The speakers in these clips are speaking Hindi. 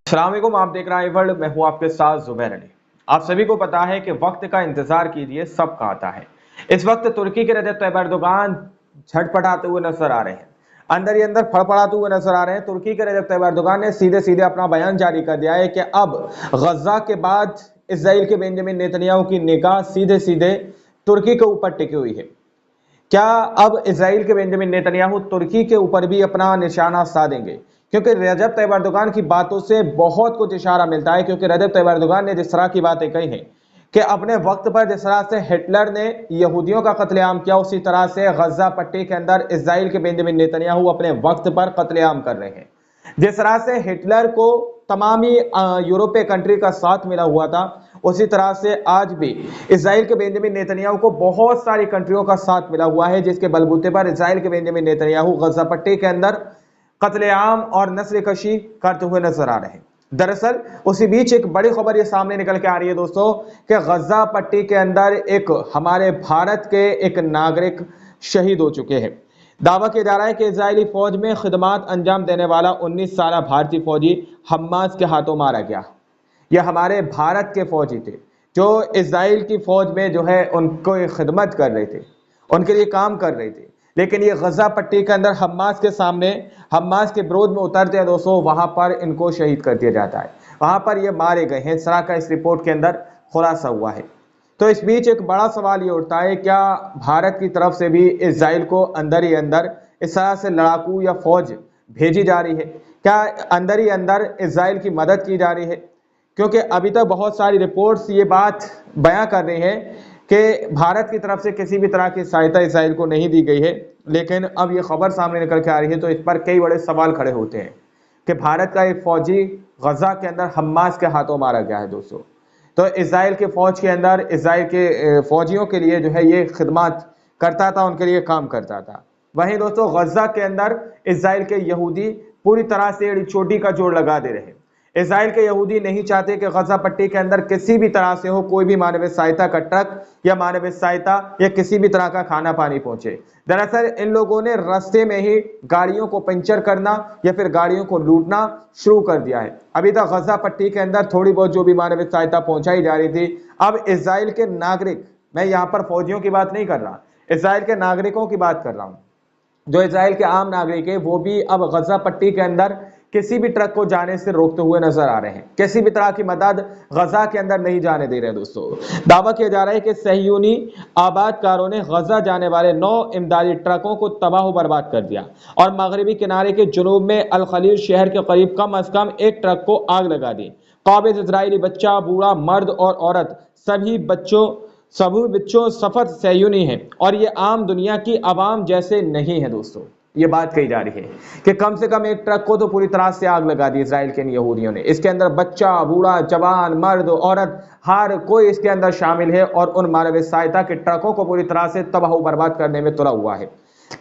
अस्सलाम वालेकुम, आप देख रहे हैं वर्ल्ड। मैं हूं आपके साथ जुबैर अली। आप सभी को पता है कि वक्त का इंतजार कीजिए, सबका आता है। इस वक्त तुर्की के रजब तैयब एर्दोगान झटपटाते हुए नजर आ रहे हैं, अंदर ही अंदर फड़फड़ाते हुए नजर आ रहे हैं। तुर्की के रजब तैयब एर्दोगान ने सीधे सीधे अपना बयान जारी कर दिया है कि अब गजा के बाद इसराइल के बेंजामिन नेतन्याहू की निगाह सीधे सीधे तुर्की के ऊपर टिकी हुई है। क्या अब इसराइल के बेंजामिन नेतन्याहू तुर्की के ऊपर भी अपना निशाना साधेंगे? क्योंकि रजब तैयब एर्दोगान की बातों से बहुत कुछ इशारा मिलता है। क्योंकि रजब तैयब एर्दोगान ने जिस तरह की बातें कही हैं कि अपने वक्त पर जिस तरह से हिटलर ने यहूदियों का कत्लेआम किया, उसी तरह से गजा पट्टी के अंदर इसराइल के बेंजामिन नेतन्याहू अपने वक्त पर कत्लेआम कर रहे हैं। जिस तरह से हिटलर को तमामी यूरोपीय कंट्री का साथ मिला हुआ था, उसी तरह से आज भी इसराइल के बेंजामिन नेतन्याहू को बहुत सारी कंट्रियों का साथ मिला हुआ है, जिसके बलबूते पर इसराइल के बेंजामिन नेतन्याहू गजा पट्टी के अंदर कत्लेआम और नस्ल कशी करते हुए नजर आ रहे हैं। दरअसल उसी बीच एक बड़ी खबर ये सामने निकल के आ रही है दोस्तों कि गजा पट्टी के अंदर एक हमारे भारत के एक नागरिक शहीद हो चुके हैं। दावा किया जा रहा है कि इजरायली फौज में खिदमात अंजाम देने वाला 19 साला भारतीय फौजी हम्मास के हाथों मारा गया। यह हमारे भारत के फौजी थे जो इजराइल की फौज में जो है उनको खिदमत कर रहे थे, उनके लिए काम कर रहे थे। लेकिन ये गजा पट्टी के अंदर हम्मास के सामने, हम्मास के विरोध में उतरते हैं दोस्तों, वहां पर इनको शहीद कर दिया जाता है, वहां पर ये मारे गए हैं। इस तरह का इस रिपोर्ट के अंदर खुलासा हुआ है। तो इस बीच एक बड़ा सवाल ये उठता है, क्या भारत की तरफ से भी इसराइल को अंदर ही अंदर इस तरह से लड़ाकू या फौज भेजी जा रही है? क्या अंदर ही अंदर इसराइल की मदद की जा रही है? क्योंकि अभी तक बहुत सारी रिपोर्ट्स ये बात बयां कर रही हैं कि भारत की तरफ से किसी भी तरह की सहायता इसराइल को नहीं दी गई है। लेकिन अब ये खबर सामने निकल के आ रही है तो इस पर कई बड़े सवाल खड़े होते हैं कि भारत का एक फौजी गजा के अंदर हम्मास के हाथों मारा गया है दोस्तों। तो इसराइल के फौज के अंदर, इसराइल के फौजियों के लिए जो है ये खिदमत करता था, उनके लिए काम करता था। वहीं दोस्तों गजा के अंदर इसराइल के यहूदी पूरी तरह से एड़ी चोटी का जोड़ लगा दे रहे हैं। इसराइल के यहूदी नहीं चाहते कि गजा पट्टी के अंदर किसी भी तरह से हो कोई भी मानवीय सहायता का ट्रक या मानवीय सहायता या किसी भी तरह का खाना पानी पहुंचे। दरअसल इन लोगों ने रास्ते में ही गाड़ियों को पंचर करना या फिर गाड़ियों को लूटना शुरू कर दिया है। अभी तक गजा पट्टी के अंदर थोड़ी बहुत जो भी मानवीय सहायता पहुंचाई जा रही थी, अब इसराइल के नागरिक, मैं यहाँ पर फौजियों की बात नहीं कर रहा, इसराइल के नागरिकों की बात कर रहा हूँ, जो इसराइल के आम नागरिक है, वो भी अब गजा पट्टी के अंदर किसी भी ट्रक को जाने से रोकते हुए नजर आ रहे हैं। किसी भी तरह की मदद गजा के अंदर नहीं जाने दे रहे दोस्तों। दावा किया जा रहा है कि सहयूनी आबादकारों ने गजा जाने वाले 9 इमदादी ट्रकों को तबाह बर्बाद कर दिया और मगरबी किनारे के जुनूब में अल खलील शहर के करीब कम अज कम एक ट्रक को आग लगा दी। काबिज इजरायली बच्चा, बूढ़ा, मर्द और औरत, सभी बच्चों सफत सहयूनी हैं और ये आम दुनिया की आवाम जैसे नहीं है दोस्तों। ये बात कही जा रही है कि कम से कम एक ट्रक को तो पूरी तरह से आग लगा दी इसराइल के यहूदियों ने। इसके अंदर बच्चा, बूढ़ा, जवान, मर्द, औरत, हर कोई इसके अंदर शामिल है और उन मानवीय सहायता के ट्रकों को पूरी तरह से तबाह बर्बाद करने में तुला हुआ है।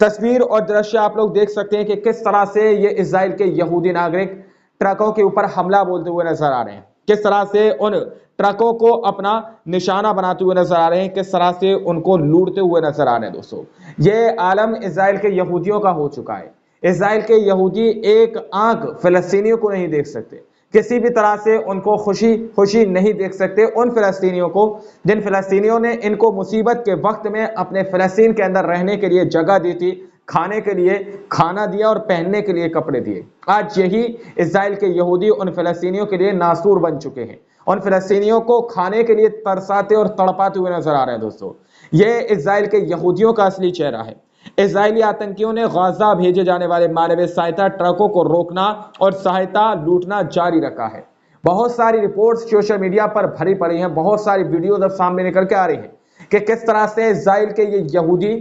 तस्वीर और दृश्य आप लोग देख सकते हैं कि किस तरह से ये इसराइल के यहूदी नागरिक ट्रकों के ऊपर हमला बोलते हुए नजर आ रहे हैं, किस तरह से उन ट्रकों को अपना निशाना बनाते हुए नजर आ रहे हैं, किस तरह से उनको लूटते हुए नजर आ रहे हैं दोस्तों। ये आलम इसराइल के यहूदियों का हो चुका है। इसराइल के यहूदी एक आंख फिलिस्तीनियों को नहीं देख सकते, किसी भी तरह से उनको खुशी खुशी नहीं देख सकते उन फिलिस्तीनियों को जिन फिलिस्तीनियों ने इनको मुसीबत के वक्त में अपने फिलिस्तीन के अंदर रहने के लिए जगह दी थी, खाने के लिए खाना दिया और पहनने के लिए कपड़े दिए। आज यही इसराइल के यहूदी उन फिलिस्तीनियों के लिए नासूर बन चुके हैं, उन फिलिस्तीनियों को खाने के लिए तरसाते और तड़पाते हुए नजर आ रहे हैं दोस्तों। ये इसराइल के यहूदियों का असली चेहरा है। इसराइली आतंकियों ने गजा भेजे जाने वाले मानवीय सहायता ट्रकों को रोकना और सहायता लूटना जारी रखा है। बहुत सारी रिपोर्ट्स सोशल मीडिया पर भरी पड़ी हैं, बहुत सारी वीडियोज अब सामने निकल के आ रही हैं कि किस तरह से इसराइल के ये यहूदी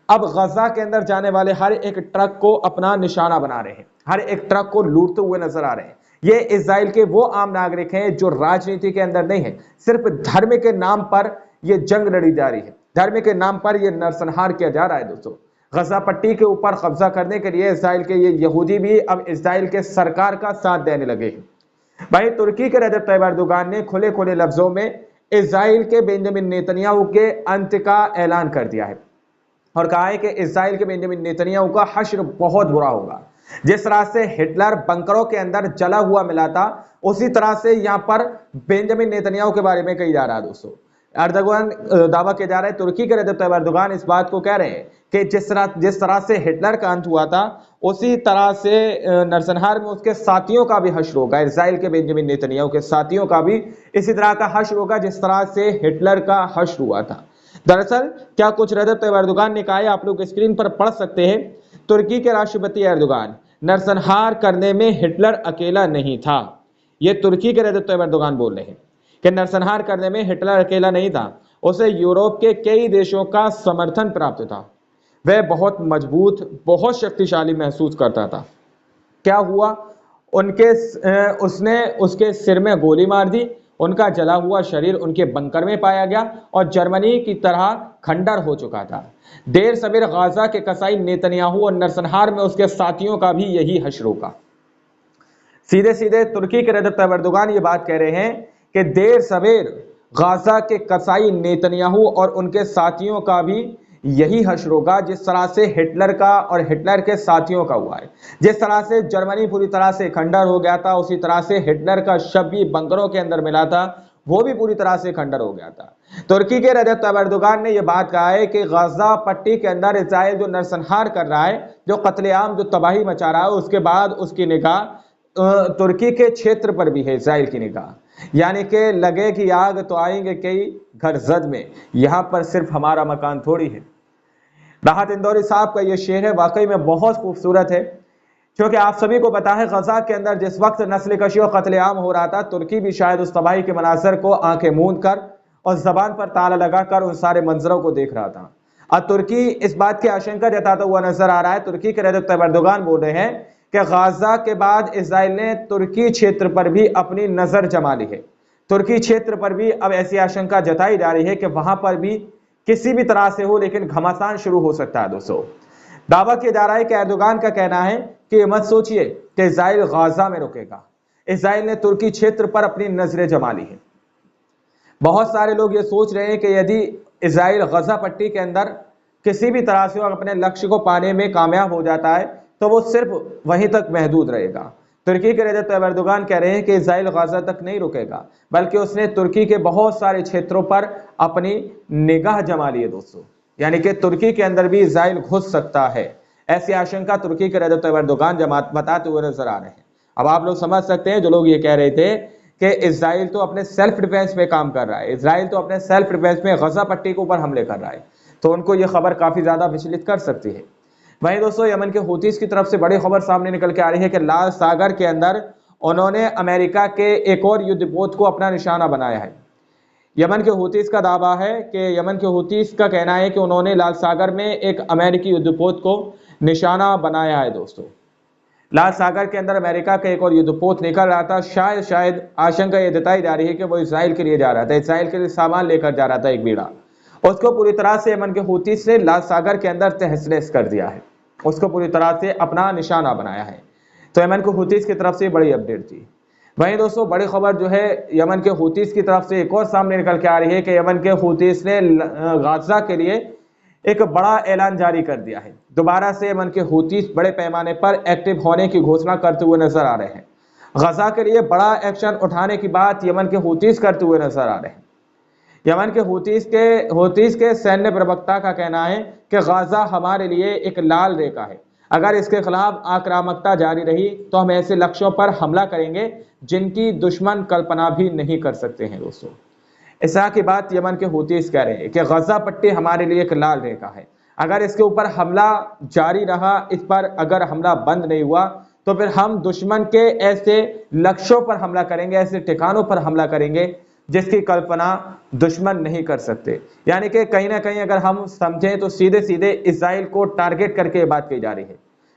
अब गजा के अंदर जाने वाले हर एक ट्रक को अपना निशाना बना रहे हैं, हर एक ट्रक को लूटते हुए नजर आ रहे हैं। ये इसराइल के वो आम नागरिक हैं जो राजनीति के अंदर नहीं है, सिर्फ धर्म के नाम पर ये जंग लड़ी जा रही है, धर्म के नाम पर ये नरसंहार किया जा रहा है दोस्तों। गजा पट्टी के ऊपर कब्जा करने के लिए इसराइल के ये यहूदी भी अब इसराइल के सरकार का साथ देने लगे हैं। भाई तुर्की के रजब तैयब एर्दोगान ने खुले खुले लफ्जों में इसराइल के बेंजामिन नेतन्याहू के अंत का ऐलान कर दिया है और कहा है कि इसराइल के बेंजामिन नेतन्याहू का हश्र बहुत बुरा होगा। जिस तरह से हिटलर बंकरों के अंदर जला हुआ मिला था, उसी तरह से यहाँ पर बेंजामिन नेतन्याहू के बारे में कही जा रहा है दोस्तों। अर्दोगान दावा किया जा रहा है, तुर्की के रजब तैयब अर्दोगान इस बात को कह रहे हैं कि जिस तरह से हिटलर का अंत हुआ था, उसी तरह से नरसंहार में उसके साथियों का भी हश्र होगा। इजराइल के बेंजामिन नेतन्याहू के साथियों का भी इसी तरह का हश्र होगा जिस तरह से हिटलर का हश्र हुआ था। दरअसल क्या कुछ रजब तैयब अर्दोगान ने कहा है, आप लोग स्क्रीन पर पढ़ सकते हैं। तुर्की के राष्ट्रपति अर्दोगान, नरसंहार करने में हिटलर अकेला नहीं था। यह तुर्की के रजब तैयब अर्दोगान बोल रहे हैं कि नरसंहार करने में हिटलर अकेला नहीं था, उसे यूरोप के कई देशों का समर्थन प्राप्त था। वह बहुत मजबूत, बहुत शक्तिशाली महसूस करता था। क्या हुआ, उसने उसके सिर में गोली मार दी, उनका जला हुआ शरीर उनके बंकर में पाया गया और जर्मनी की तरह खंडर हो चुका था। देर सबेर गाजा के कसाई नेतन्याहू और नरसंहार में उसके साथियों का भी यही हश्र होगा। सीधे सीधे तुर्की के रजब तैयब अर्दोगान ये बात कह रहे हैं कि देर सवेर गाजा के कसाई नेतन्याहू और उनके साथियों का भी यही हश्र होगा जिस तरह से हिटलर का और हिटलर के साथियों का हुआ है। जिस तरह से जर्मनी पूरी तरह से खंडर हो गया था, उसी तरह से हिटलर का शव भी बंकरों के अंदर मिला था, वो भी पूरी तरह से खंडर हो गया था। तुर्की के रजब तैयब अर्दोगान ने यह बात कहा है कि गाजा पट्टी के अंदर इजराइल जो नरसंहार कर रहा है, जो कत्लेआम, जो तबाही मचा रहा है, उसके बाद उसकी निगाह तुर्की के क्षेत्र पर भी है। इजराइल की निगाह यानी कि लगे कि आग तो आएंगे कई घर जद में, यहां पर सिर्फ हमारा मकान थोड़ी है। राहत इंदौरी साहब का यह शेर है, वाकई में बहुत खूबसूरत है, क्योंकि आप सभी को पता है गजा के अंदर जिस वक्त नस्ल कशी और कत्लेआम हो रहा था, तुर्की भी शायद उस तबाही के मनाजर को आंखें मूंद कर और जबान पर ताला लगाकर उन सारे मंजरों को देख रहा था। अब तुर्की इस बात की आशंका जताता हुआ नजर आ रहा है। तुर्की के रजब तैयब अर्दोगान बोल रहे हैं कि गाजा के बाद इजराइल ने तुर्की क्षेत्र पर भी अपनी नजर जमा ली है। तुर्की क्षेत्र पर भी अब ऐसी आशंका जताई जा रही है कि वहां पर भी किसी भी तरह से हो, लेकिन घमासान शुरू हो सकता है। दोस्तों, दावा किया जा रहा है कि अर्दोगान का कहना है कि मत सोचिए कि इजराइल गाजा में रुकेगा। इजराइल ने तुर्की क्षेत्र पर अपनी नजरें जमा ली है। बहुत सारे लोग ये सोच रहे हैं कि यदि इजराइल गजा पट्टी के अंदर किसी भी तरह से अपने लक्ष्य को पाने में कामयाब हो जाता है तो वो सिर्फ वहीं तक महदूद रहेगा। तुर्की के रजब तैयब अर्दोगान कह रहे हैं कि इजराइल गाजा तक नहीं रुकेगा, बल्कि उसने तुर्की के बहुत सारे क्षेत्रों पर अपनी निगाह जमा ली है। दोस्तों, यानी कि तुर्की के अंदर भी इजराइल घुस सकता है, ऐसी आशंका तुर्की के रजब तैयब अर्दोगान बताते हुए नजर आ रहे हैं। अब आप लोग समझ सकते हैं, जो लोग ये कह रहे थे कि इजराइल तो अपने सेल्फ डिफेंस में काम कर रहा है, इजराइल तो अपने सेल्फ डिफेंस में गजा पट्टी के ऊपर हमले कर रहा है, तो उनको ये खबर काफी ज्यादा विचलित कर सकती है। वहीं दोस्तों, यमन के हूतीस की तरफ से बड़ी खबर सामने निकल के आ रही है कि लाल सागर के अंदर उन्होंने अमेरिका के एक और युद्धपोत को अपना निशाना बनाया है। यमन के हूतीस का दावा है कि यमन के हूतीस का कहना है कि उन्होंने लाल सागर में एक अमेरिकी युद्धपोत को निशाना बनाया है। दोस्तों, लाल सागर के अंदर अमेरिका का एक और युद्धपोत निकल रहा था। शायद आशंका यह जताई जा रही है कि वो इसराइल के लिए जा रहा था, इसराइल के लिए सामान लेकर जा रहा था एक बीड़ा। उसको पूरी तरह से यमन के हूतीस ने लाल सागर के अंदर तहस नहस कर दिया है, उसको पूरी तरह से अपना निशाना बनाया है। तो यमन के हूतीस की तरफ से बड़ी अपडेट थी। वहीं दोस्तों, बड़ी खबर जो है यमन के हूतीस की तरफ से एक और सामने निकल के आ रही है कि यमन के हूतीस ने गाजा के लिए एक बड़ा ऐलान जारी कर दिया है। दोबारा से यमन के हूतीस बड़े पैमाने पर एक्टिव होने की घोषणा करते हुए नजर आ रहे हैं। गजा के लिए बड़ा एक्शन उठाने की बात यमन के हूतीस करते हुए नजर आ रहे हैं। यमन के हूतीस के सैन्य प्रवक्ता का कहना है कि गाजा हमारे लिए एक लाल रेखा है, अगर इसके खिलाफ आक्रामकता जारी रही तो हम ऐसे लक्ष्यों पर हमला करेंगे जिनकी दुश्मन कल्पना भी नहीं कर सकते हैं। दोस्तों, इस तरह की बात यमन के हूतीस कह रहे हैं कि गजा पट्टी हमारे लिए एक लाल रेखा है, अगर इसके ऊपर हमला जारी रहा, इस पर अगर हमला बंद नहीं हुआ तो फिर हम दुश्मन के ऐसे लक्ष्यों पर हमला करेंगे, ऐसे ठिकानों पर हमला करेंगे जिसकी कल्पना दुश्मन नहीं कर सकते। यानी कि कहीं ना कहीं अगर हम समझें तो सीधे सीधे इजराइल को टारगेट करके ये बात कही जा रही है,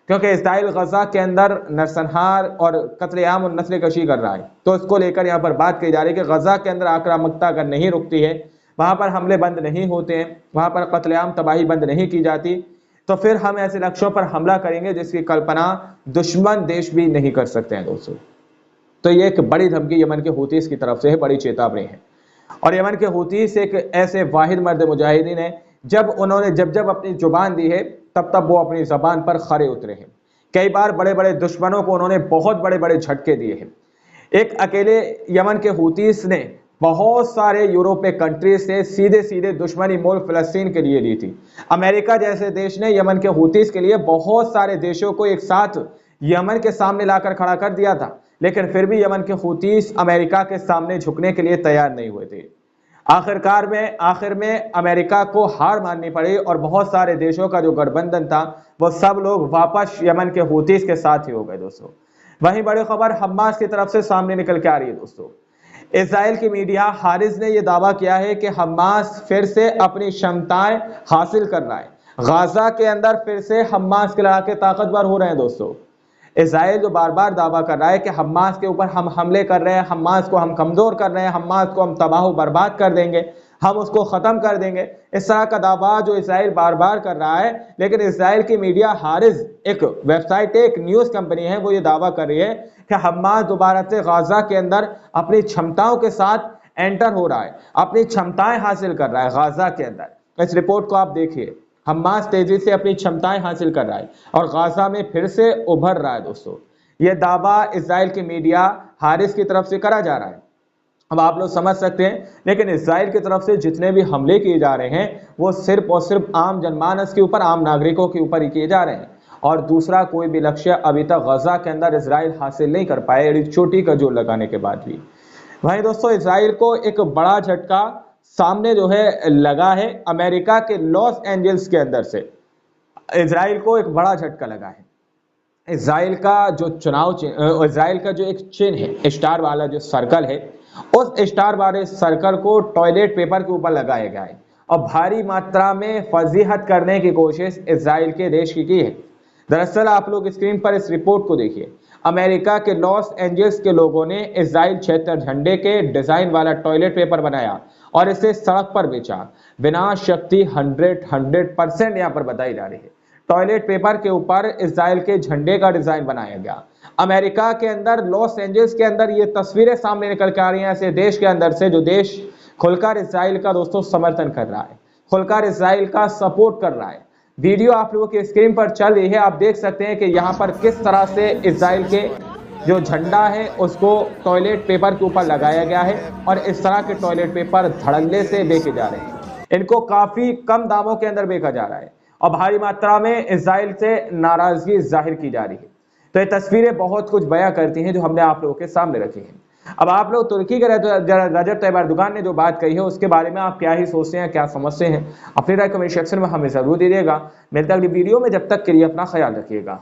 क्योंकि इजराइल गजा के अंदर नरसंहार और कत्लेआम और नस्ल कशी कर रहा है, तो इसको लेकर यहाँ पर बात कही जा रही है कि गजा के अंदर आक्रामकता अगर नहीं रुकती है, वहां पर हमले बंद नहीं होते हैं, वहां पर कत्लेआम तबाही बंद नहीं की जाती, तो फिर हम ऐसे लक्ष्यों पर हमला करेंगे जिसकी कल्पना दुश्मन देश भी नहीं कर सकते हैं। दोस्तों, तो ये एक बड़ी धमकी यमन के हूतीस की तरफ से है, बड़ी चेतावनी है। और यमन के हूतीस एक ऐसे वाहिद मर्द मुजाहिदीन है, जब उन्होंने जब अपनी जुबान दी है तब वो अपनी जबान पर खरे उतरे हैं। कई बार बड़े बड़े दुश्मनों को उन्होंने बहुत बड़े बड़े झटके दिए हैं। एक अकेले यमन के हूतीस ने बहुत सारे यूरोपीय कंट्री से सीधे सीधे दुश्मनी मोल फिलिस्तीन के लिए ली थी। अमेरिका जैसे देश ने यमन के हूतीस के लिए बहुत सारे देशों को एक साथ यमन के सामने लाकर खड़ा कर दिया था, लेकिन फिर भी यमन के हूतीस अमेरिका के सामने झुकने के लिए तैयार नहीं हुए थे। आखिर में अमेरिका को हार माननी पड़ी और बहुत सारे देशों का जो गठबंधन था वो सब लोग वापस यमन के हूतीस के साथ ही हो गए दोस्तों। वहीं बड़ी खबर हमास की तरफ से सामने निकल के आ रही है दोस्तों। इजराइल की मीडिया हारिस ने यह दावा किया है कि हमास फिर से अपनी क्षमताएं हासिल कर रहा है। गाजा के अंदर फिर से हमास के लड़ाके ताकतवर हो रहे हैं दोस्तों। इजराइल जो बार बार दावा कर रहा है कि हमास के ऊपर हम हमले कर रहे हैं, हमास को हम कमजोर कर रहे हैं, हमास को हम तबाह बर्बाद कर देंगे, हम उसको खत्म कर देंगे, इस तरह का दावा जो इजराइल बार बार कर रहा है। लेकिन इजराइल की मीडिया हारिस एक वेबसाइट है, एक न्यूज कंपनी है, वो ये दावा कर रही है कि हमास दोबारा से गाजा के अंदर अपनी क्षमताओं के साथ एंटर हो रहा है, अपनी क्षमताएं हासिल कर रहा है गाजा के अंदर। इस रिपोर्ट को आप देखिए, हमास तेजी से अपनी क्षमताएं हासिल कर रहा है और गाजा में फिर से उभर रहा है दोस्तों। यह दावा इजराइल की मीडिया हारिस की तरफ से करा जा रहा है। अब आप लोग समझ सकते हैं, लेकिन इजराइल की तरफ से जितने भी हमले किए जा रहे हैं वो सिर्फ और सिर्फ आम जनमानस के ऊपर, आम नागरिकों के ऊपर ही किए जा रहे हैं और दूसरा कोई भी लक्ष्य अभी तक गाजा के अंदर इजराइल हासिल नहीं कर पाए, एक चोटी का जोर लगाने के बाद भी। वहीं दोस्तों इजराइल को एक बड़ा झटका सामने जो है लगा है। अमेरिका के लॉस एंजल्स के अंदर से इजराइल को एक बड़ा झटका लगा है। इजराइल का जो एक चिन्ह है, स्टार वाला जो सर्कल है, उस स्टार वाले सर्कल को टॉयलेट पेपर के ऊपर लगाया गया है और भारी मात्रा में फजीहत करने की कोशिश इजराइल के देश की है। दरअसल आप लोग स्क्रीन पर इस रिपोर्ट को देखिए। अमेरिका के लॉस एंजल्स के लोगों ने इजराइल क्षेत्र झंडे के डिजाइन वाला टॉयलेट पेपर बनाया और इसे सड़क पर बेचा। विनाश शक्ति 100% यहाँ पर बताई जा रही है। टॉयलेट पेपर के ऊपर इजराइल के झंडे का डिजाइन बनाया गया। अमेरिका के अंदर लॉस एंजल्स के अंदर ये तस्वीरें सामने निकल के आ रही हैं ऐसे देश के अंदर से जो देश खुलकर इजराइल का दोस्तों समर्थन कर रहा है, खुलकर इजराइल का सपोर्ट कर रहा है। वीडियो आप लोगों की स्क्रीन पर चल रही है, आप देख सकते हैं कि यहाँ पर किस तरह से इजराइल के जो झंडा है उसको टॉयलेट पेपर के ऊपर लगाया गया है और इस तरह के टॉयलेट पेपर धड़ल्ले से बेचे जा रहे हैं। इनको काफी कम दामों के अंदर बेचा जा रहा है और भारी मात्रा में इजराइल से नाराजगी जाहिर की जा रही है। तो ये तस्वीरें बहुत कुछ बयां करती हैं जो हमने आप लोगों के सामने रखी हैं। अब आप लोग तुर्की के रजब तैयब एर्दोगान ने जो बात कही है उसके बारे में आप क्या ही सोचते हैं, क्या समझते हैं, अपनी राय कमेंट सेक्शन में हमें जरूर दीजिएगा। मिलते हैं अगली वीडियो में, जब तक के लिए अपना ख्याल रखिएगा।